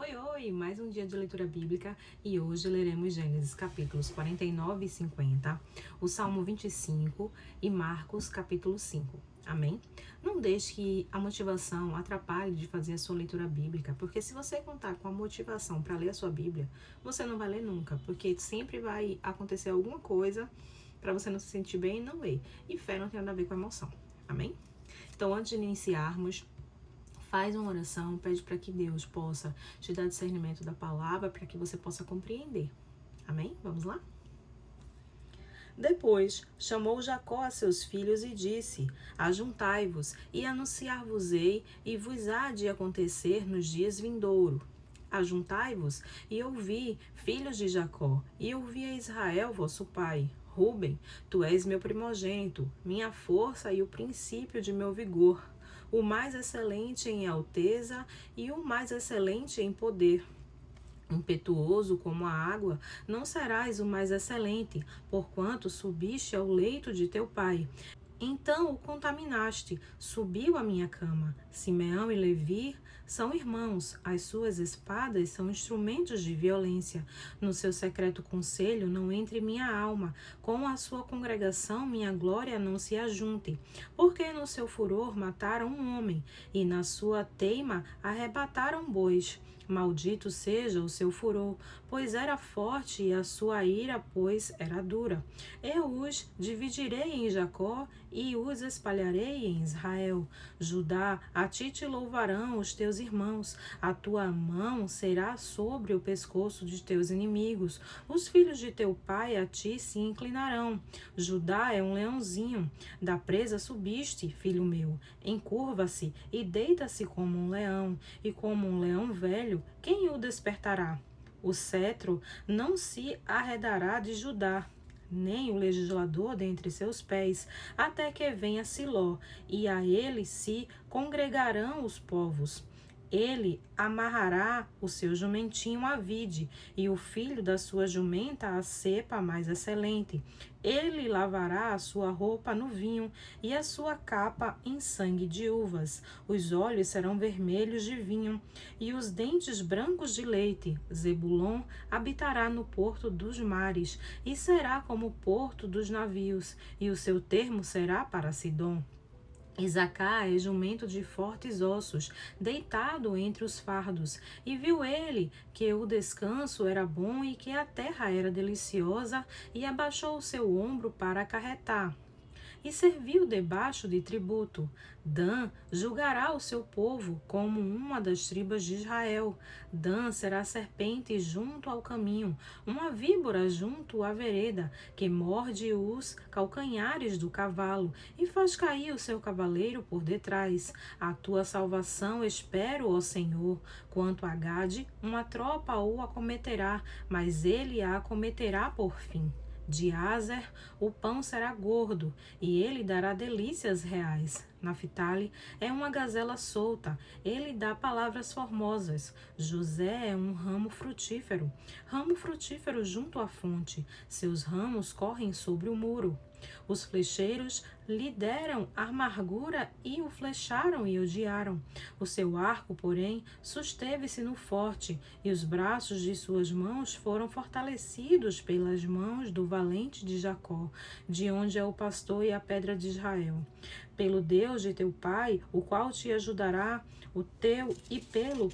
Oi, mais um dia de leitura bíblica e hoje leremos Gênesis capítulos 49 e 50, o Salmo 25 e Marcos capítulo 5. Amém? Não deixe que a motivação atrapalhe de fazer a sua leitura bíblica, porque se você contar com a motivação para ler a sua Bíblia, você não vai ler nunca, porque sempre vai acontecer alguma coisa para você não se sentir bem e não ler. E fé não tem nada a ver com emoção. Amém? Então, antes de iniciarmos, faz uma oração, pede para que Deus possa te dar discernimento da palavra, para que você possa compreender. Amém? Vamos lá? Depois chamou Jacó a seus filhos e disse: Ajuntai-vos, e anunciar-vos-ei, e vos há de acontecer nos dias vindouro. Ajuntai-vos e ouvi, filhos de Jacó, e ouvi a Israel, vosso pai. Ruben, tu és meu primogênito, minha força e o princípio de meu vigor, o mais excelente em alteza e o mais excelente em poder. Impetuoso como a água, não serás o mais excelente, porquanto subiste ao leito de teu pai. Então o contaminaste, subiu à minha cama. Simeão e Levi são irmãos, as suas espadas são instrumentos de violência. No seu secreto conselho não entre minha alma, com a sua congregação minha glória não se ajunte. Porque no seu furor mataram um homem, e na sua teima arrebataram bois. Maldito seja o seu furor, pois era forte, e a sua ira, pois era dura. Eu os dividirei em Jacó e os espalharei em Israel. Judá, a ti te louvarão os teus irmãos, a tua mão será sobre o pescoço de teus inimigos. Os filhos de teu pai a ti se inclinarão. Judá é um leãozinho, da presa subiste, filho meu. Encurva-se e deita-se como um leão, e como um leão velho, quem o despertará? O cetro não se arredará de Judá, nem o legislador dentre seus pés, até que venha Siló, e a ele se congregarão os povos. Ele amarrará o seu jumentinho à vide, e o filho da sua jumenta à cepa mais excelente. Ele lavará a sua roupa no vinho, e a sua capa em sangue de uvas. Os olhos serão vermelhos de vinho, e os dentes brancos de leite. Zebulon habitará no porto dos mares, e será como o porto dos navios, e o seu termo será para Sidom. Isacar é jumento de fortes ossos, deitado entre os fardos, e viu ele que o descanso era bom e que a terra era deliciosa, e abaixou o seu ombro para acarretar. E serviu debaixo de tributo. Dan julgará o seu povo como uma das tribos de Israel. Dan será serpente junto ao caminho, uma víbora junto à vereda, que morde os calcanhares do cavalo e faz cair o seu cavaleiro por detrás. A tua salvação espero, ó Senhor. Quanto a Gade, uma tropa o acometerá, mas ele a acometerá por fim. De Azer o pão será gordo, e ele dará delícias reais. Naphtali é uma gazela solta, ele dá palavras formosas. José é um ramo frutífero junto à fonte. Seus ramos correm sobre o muro. Os flecheiros lhe deram amargura e o flecharam e odiaram. O seu arco, porém, susteve-se no forte, e os braços de suas mãos foram fortalecidos pelas mãos do valente de Jacó, de onde é o pastor e a pedra de Israel. Pelo Deus de teu pai, o qual te ajudará, o teu, e pelo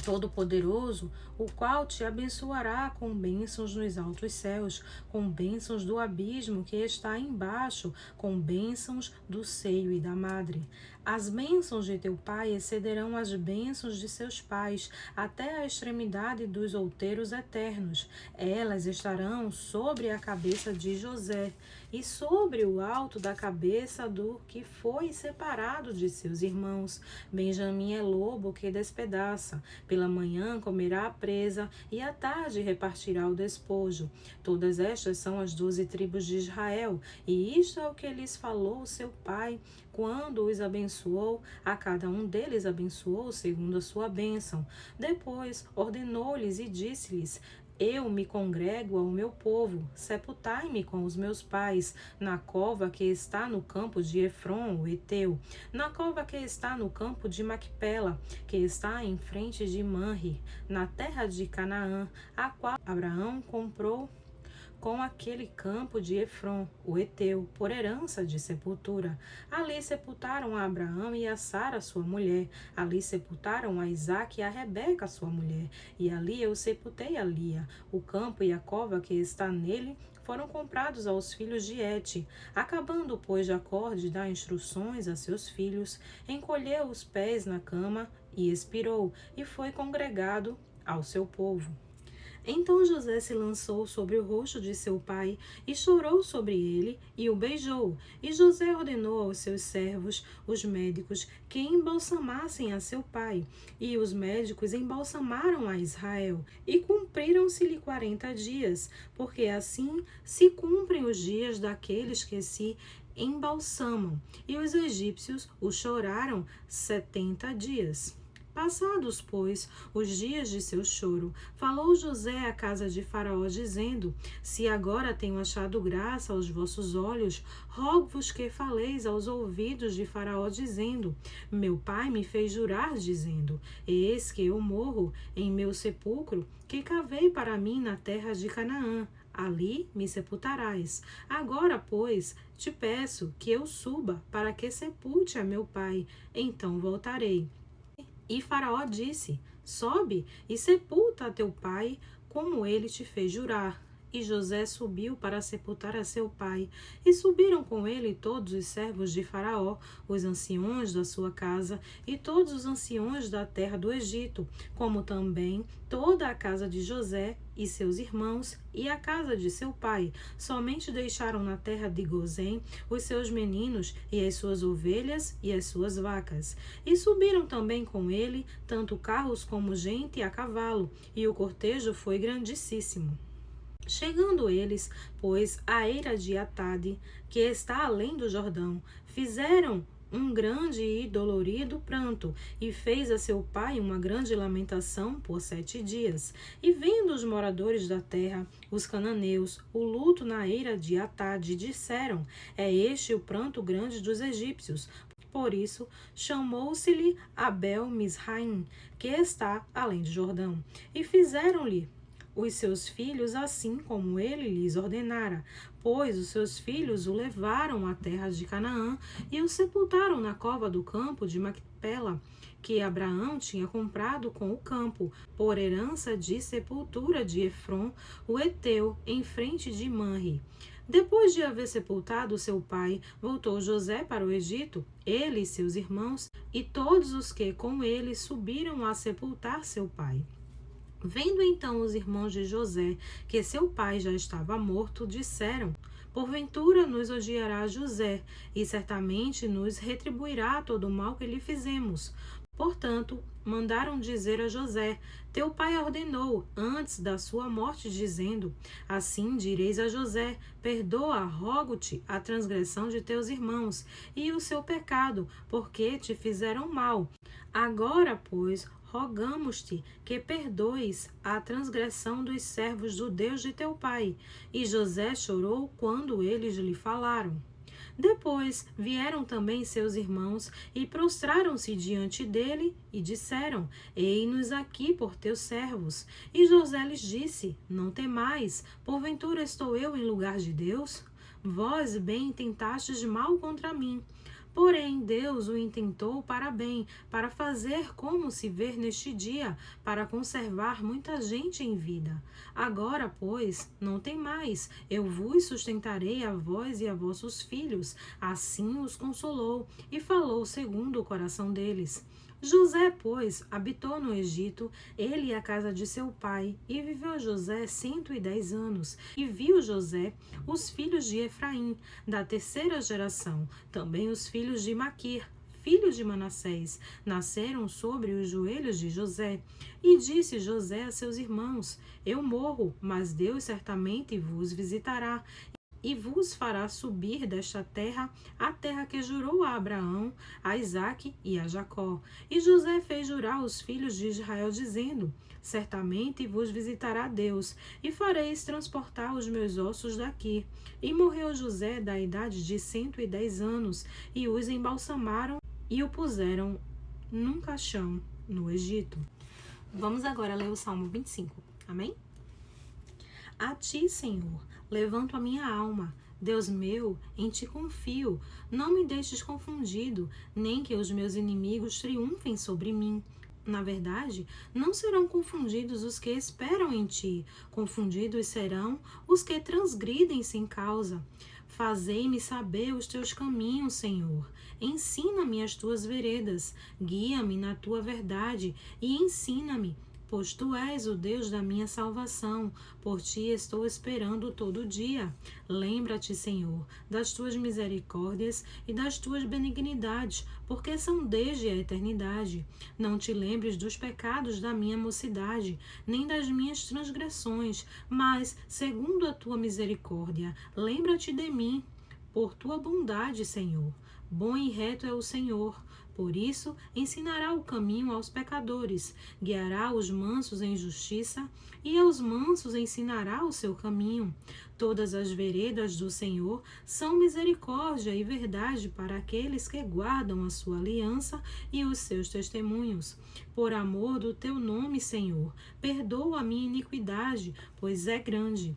Todo-Poderoso, o qual te abençoará com bênçãos nos altos céus, com bênçãos do abismo que está embaixo, com bênçãos do seio e da madre. As bênçãos de teu pai excederão as bênçãos de seus pais, até a extremidade dos outeiros eternos. Elas estarão sobre a cabeça de José, e sobre o alto da cabeça do que foi separado de seus irmãos. Benjamim é lobo que despedaça. Pela manhã comerá a presa, e à tarde repartirá o despojo. Todas estas são as 12 tribos de Israel, e isto é o que lhes falou seu pai, quando os abençoou, a cada um deles abençoou segundo a sua bênção. Depois ordenou-lhes e disse-lhes: Eu me congrego ao meu povo, sepultai-me com os meus pais, na cova que está no campo de Efron, o Heteu, na cova que está no campo de Macpela, que está em frente de Manre, na terra de Canaã, a qual Abraão comprou com aquele campo de Efron, o Heteu, por herança de sepultura. Ali sepultaram a Abraão e a Sara, sua mulher. Ali sepultaram a Isaque e a Rebeca, sua mulher. E ali eu sepultei a Lia. O campo e a cova que está nele foram comprados aos filhos de Et. Acabando, pois, Jacó de dar instruções a seus filhos, encolheu os pés na cama e expirou, e foi congregado ao seu povo. Então José se lançou sobre o rosto de seu pai e chorou sobre ele e o beijou. E José ordenou aos seus servos, os médicos, que embalsamassem a seu pai. E os médicos embalsamaram a Israel. E cumpriram-se-lhe 40 dias, porque assim se cumprem os dias daqueles que se embalsamam. E os egípcios o choraram 70 dias. Passados, pois, os dias de seu choro, falou José à casa de Faraó, dizendo: Se agora tenho achado graça aos vossos olhos, rogo-vos que faleis aos ouvidos de Faraó, dizendo: Meu pai me fez jurar, dizendo: Eis que eu morro em meu sepulcro, que cavei para mim na terra de Canaã. Ali me sepultarás. Agora, pois, te peço que eu suba, para que sepulte a meu pai. Então voltarei. E Faraó disse: Sobe e sepulta a teu pai, como ele te fez jurar. E José subiu para sepultar a seu pai. E subiram com ele todos os servos de Faraó, os anciões da sua casa, e todos os anciões da terra do Egito, como também toda a casa de José e seus irmãos, e a casa de seu pai. Somente deixaram na terra de Gozém os seus meninos, e as suas ovelhas e as suas vacas. E subiram também com ele tanto carros como gente a cavalo, e o cortejo foi grandíssimo. Chegando eles, pois, à eira de Atade, que está além do Jordão, fizeram um grande e dolorido pranto, e fez a seu pai uma grande lamentação por 7 dias. E vendo os moradores da terra, os cananeus, o luto na eira de Atade, disseram: É este o pranto grande dos egípcios. Por isso, chamou-se-lhe Abel-Misraim, que está além do Jordão. E fizeram-lhe os seus filhos assim como ele lhes ordenara, pois os seus filhos o levaram à terra de Canaã e o sepultaram na cova do campo de Macpela, que Abraão tinha comprado com o campo, por herança de sepultura de Efron, o Heteu, em frente de Manre. Depois de haver sepultado seu pai, voltou José para o Egito, ele e seus irmãos, e todos os que com ele subiram a sepultar seu pai. Vendo então os irmãos de José que seu pai já estava morto, disseram: Porventura nos odiará José, e certamente nos retribuirá todo o mal que lhe fizemos. Portanto, mandaram dizer a José: Teu pai ordenou, antes da sua morte, dizendo: Assim direis a José: Perdoa, rogo-te, a transgressão de teus irmãos, e o seu pecado, porque te fizeram mal. Agora, pois, rogamos-te que perdoes a transgressão dos servos do Deus de teu pai. E José chorou quando eles lhe falaram. Depois vieram também seus irmãos e prostraram-se diante dele e disseram: Ei-nos aqui por teus servos. E José lhes disse: Não temais, porventura estou eu em lugar de Deus? Vós bem intentastes mal contra mim. Porém, Deus o intentou para bem, para fazer como se vê neste dia, para conservar muita gente em vida. Agora, pois, não temais, eu vos sustentarei a vós e a vossos filhos. Assim os consolou e falou segundo o coração deles. José, pois, habitou no Egito, ele e a casa de seu pai, e viveu José 110 anos. E viu José os filhos de Efraim, da terceira geração, também os filhos de Maquir, filhos de Manassés, nasceram sobre os joelhos de José. E disse José a seus irmãos: Eu morro, mas Deus certamente vos visitará, e vos fará subir desta terra a terra que jurou a Abraão, a Isaque e a Jacó. E José fez jurar os filhos de Israel, dizendo: certamente vos visitará Deus, e fareis transportar os meus ossos daqui. E morreu José da idade de 110 anos, e os embalsamaram e o puseram num caixão no Egito. Vamos agora ler o Salmo 25. Amém? A ti, Senhor, levanto a minha alma. Deus meu, em ti confio. Não me deixes confundido, nem que os meus inimigos triunfem sobre mim. Na verdade, não serão confundidos os que esperam em ti. Confundidos serão os que transgridem sem causa. Fazei-me saber os teus caminhos, Senhor. Ensina-me as tuas veredas. Guia-me na tua verdade e ensina-me, pois tu és o Deus da minha salvação. Por ti estou esperando todo dia. Lembra-te, Senhor, das tuas misericórdias e das tuas benignidades, porque são desde a eternidade. Não te lembres dos pecados da minha mocidade, nem das minhas transgressões, mas, segundo a tua misericórdia, lembra-te de mim, por tua bondade, Senhor. Bom e reto é o Senhor. Por isso, ensinará o caminho aos pecadores, guiará os mansos em justiça, e aos mansos ensinará o seu caminho. Todas as veredas do Senhor são misericórdia e verdade para aqueles que guardam a sua aliança e os seus testemunhos. Por amor do teu nome, Senhor, perdoa a minha iniquidade, pois é grande.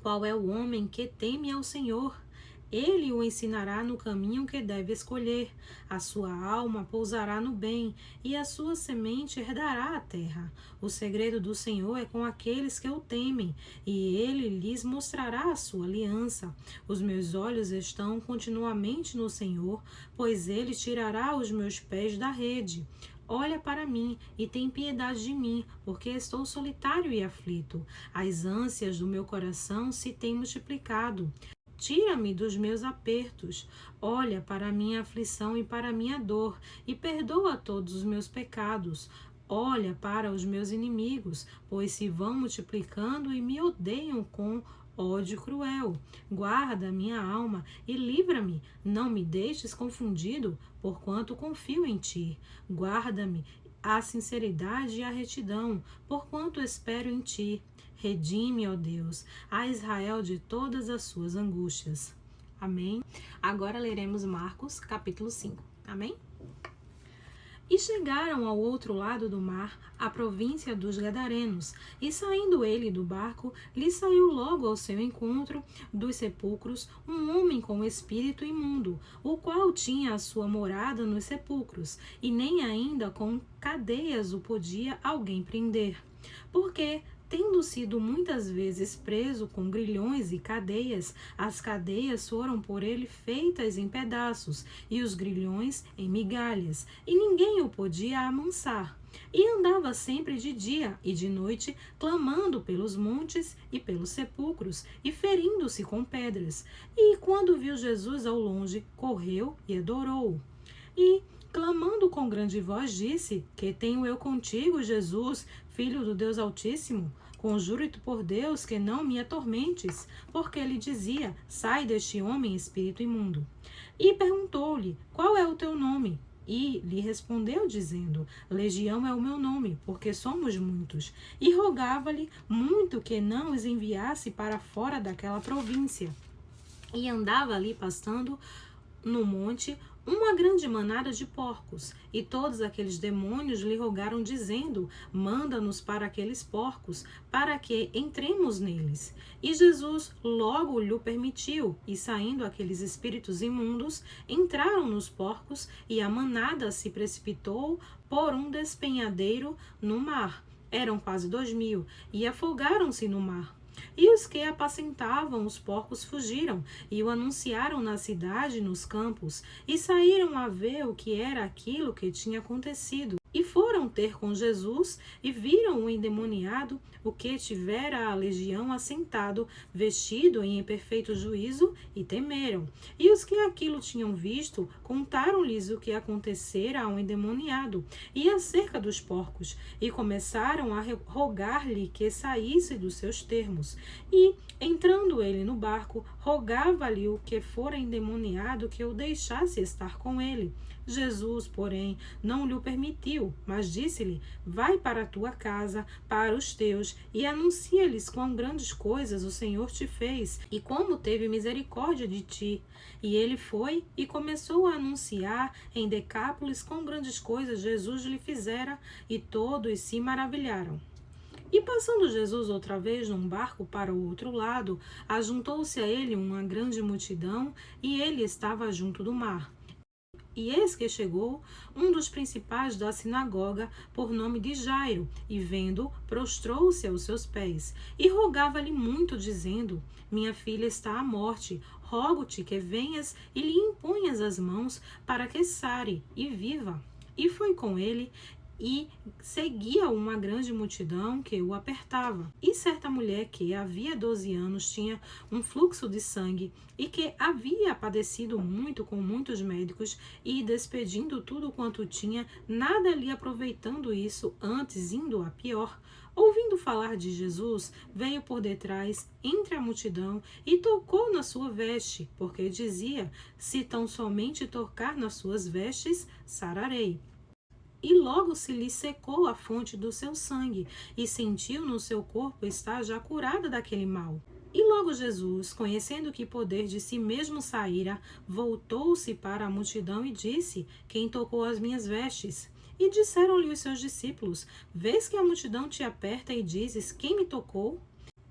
Qual é o homem que teme ao Senhor? Ele o ensinará no caminho que deve escolher. A sua alma pousará no bem, e a sua semente herdará a terra. O segredo do Senhor é com aqueles que o temem, e ele lhes mostrará a sua aliança. Os meus olhos estão continuamente no Senhor, pois ele tirará os meus pés da rede. Olha para mim e tem piedade de mim, porque estou solitário e aflito. As ânsias do meu coração se têm multiplicado. Tira-me dos meus apertos, olha para a minha aflição e para a minha dor, e perdoa todos os meus pecados. Olha para os meus inimigos, pois se vão multiplicando e me odeiam com ódio cruel. Guarda minha alma e livra-me, não me deixes confundido, porquanto confio em ti. Guarda-me a sinceridade e a retidão, porquanto espero em ti. Redime, ó Deus, a Israel de todas as suas angústias. Amém? Agora leremos Marcos, capítulo 5. Amém? E chegaram ao outro lado do mar, à província dos Gadarenos, e saindo ele do barco, lhe saiu logo ao seu encontro dos sepulcros um homem com espírito imundo, o qual tinha a sua morada nos sepulcros, e nem ainda com cadeias o podia alguém prender. Porque, tendo sido muitas vezes preso com grilhões e cadeias, as cadeias foram por ele feitas em pedaços, e os grilhões em migalhas, e ninguém o podia amansar. E andava sempre de dia e de noite, clamando pelos montes e pelos sepulcros, e ferindo-se com pedras. E quando viu Jesus ao longe, correu e adorou-o. E, clamando com grande voz, disse: Que tenho eu contigo, Jesus, Filho do Deus Altíssimo? Conjuro-te por Deus que não me atormentes. Porque ele dizia: Sai deste homem, espírito imundo. E perguntou-lhe: Qual é o teu nome? E lhe respondeu, dizendo: Legião é o meu nome, porque somos muitos. E rogava-lhe muito que não os enviasse para fora daquela província. E andava ali pastando no monte uma grande manada de porcos, e todos aqueles demônios lhe rogaram, dizendo: Manda-nos para aqueles porcos, para que entremos neles. E Jesus logo lhe permitiu, e saindo aqueles espíritos imundos, entraram nos porcos, e a manada se precipitou por um despenhadeiro no mar. Eram quase 2.000, e afogaram-se no mar. E os que apacentavam os porcos fugiram, e o anunciaram na cidade e nos campos, e saíram a ver o que era aquilo que tinha acontecido. E foram foram ter com Jesus e viram o endemoniado, o que tivera a legião, assentado, vestido em perfeito juízo, e temeram. E os que aquilo tinham visto, contaram-lhes o que acontecera ao endemoniado e acerca dos porcos, e começaram a rogar-lhe que saísse dos seus termos. E, entrando ele no barco, rogava-lhe o que fora endemoniado que o deixasse estar com ele. Jesus, porém, não lhe permitiu, mas disse-lhe: vai para a tua casa, para os teus, e anuncia-lhes quão grandes coisas o Senhor te fez, e como teve misericórdia de ti. E ele foi e começou a anunciar em Decápolis quão grandes coisas Jesus lhe fizera, e todos se maravilharam. E passando Jesus outra vez num barco para o outro lado, ajuntou-se a ele uma grande multidão, e ele estava junto do mar. E eis que chegou um dos principais da sinagoga, por nome de Jairo, e vendo, prostrou-se aos seus pés, e rogava-lhe muito, dizendo: minha filha está à morte, rogo-te que venhas e lhe imponhas as mãos, para que sare e viva. E foi com ele, e seguia uma grande multidão que o apertava. E certa mulher que havia 12 anos tinha um fluxo de sangue e que havia padecido muito com muitos médicos e despedindo tudo quanto tinha, nada lhe aproveitando isso, antes indo a pior. Ouvindo falar de Jesus, veio por detrás, entre a multidão, e tocou na sua veste, porque dizia: se tão somente tocar nas suas vestes, sararei. E logo se lhe secou a fonte do seu sangue, e sentiu no seu corpo estar já curada daquele mal. E logo Jesus, conhecendo que poder de si mesmo saíra, voltou-se para a multidão e disse: quem tocou as minhas vestes? E disseram-lhe os seus discípulos: vês que a multidão te aperta e dizes: quem me tocou?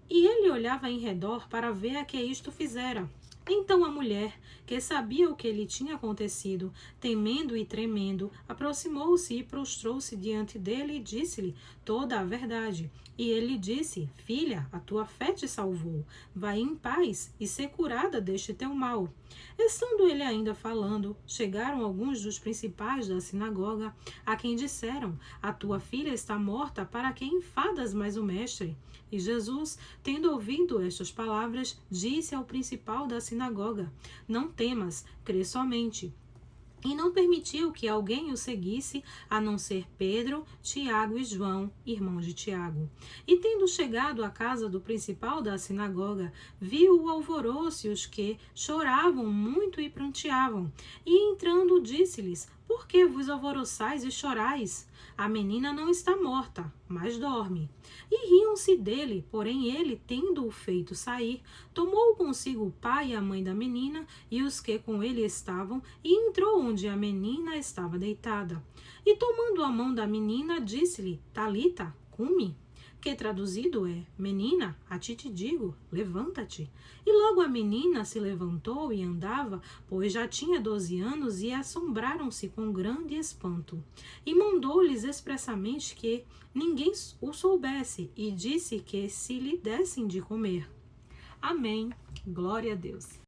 E ele olhava em redor para ver a que isto fizera. Então a mulher, que sabia o que lhe tinha acontecido, temendo e tremendo, aproximou-se e prostrou-se diante dele e disse-lhe toda a verdade. E ele disse: filha, a tua fé te salvou. Vai em paz e ser curada deste teu mal. Estando ele ainda falando, chegaram alguns dos principais da sinagoga, a quem disseram: a tua filha está morta, para que enfadas mais o mestre? E Jesus, tendo ouvido estas palavras, disse ao principal da sinagoga: não temas, crê somente. E não permitiu que alguém o seguisse, a não ser Pedro, Tiago e João, irmãos de Tiago. E tendo chegado à casa do principal da sinagoga, viu o alvoroço e os que choravam muito e pranteavam. E entrando, disse-lhes: por que vos alvoroçais e chorais? A menina não está morta, mas dorme. E riam-se dele, porém ele, tendo-o feito sair, tomou consigo o pai e a mãe da menina e os que com ele estavam, e entrou onde a menina estava deitada. E tomando a mão da menina, disse-lhe: Talita, cumi, que traduzido é: menina, a ti te digo, levanta-te. E logo a menina se levantou e andava, pois já tinha 12 anos, e assombraram-se com grande espanto. E mandou-lhes expressamente que ninguém o soubesse, e disse que se lhe dessem de comer. Amém. Glória a Deus.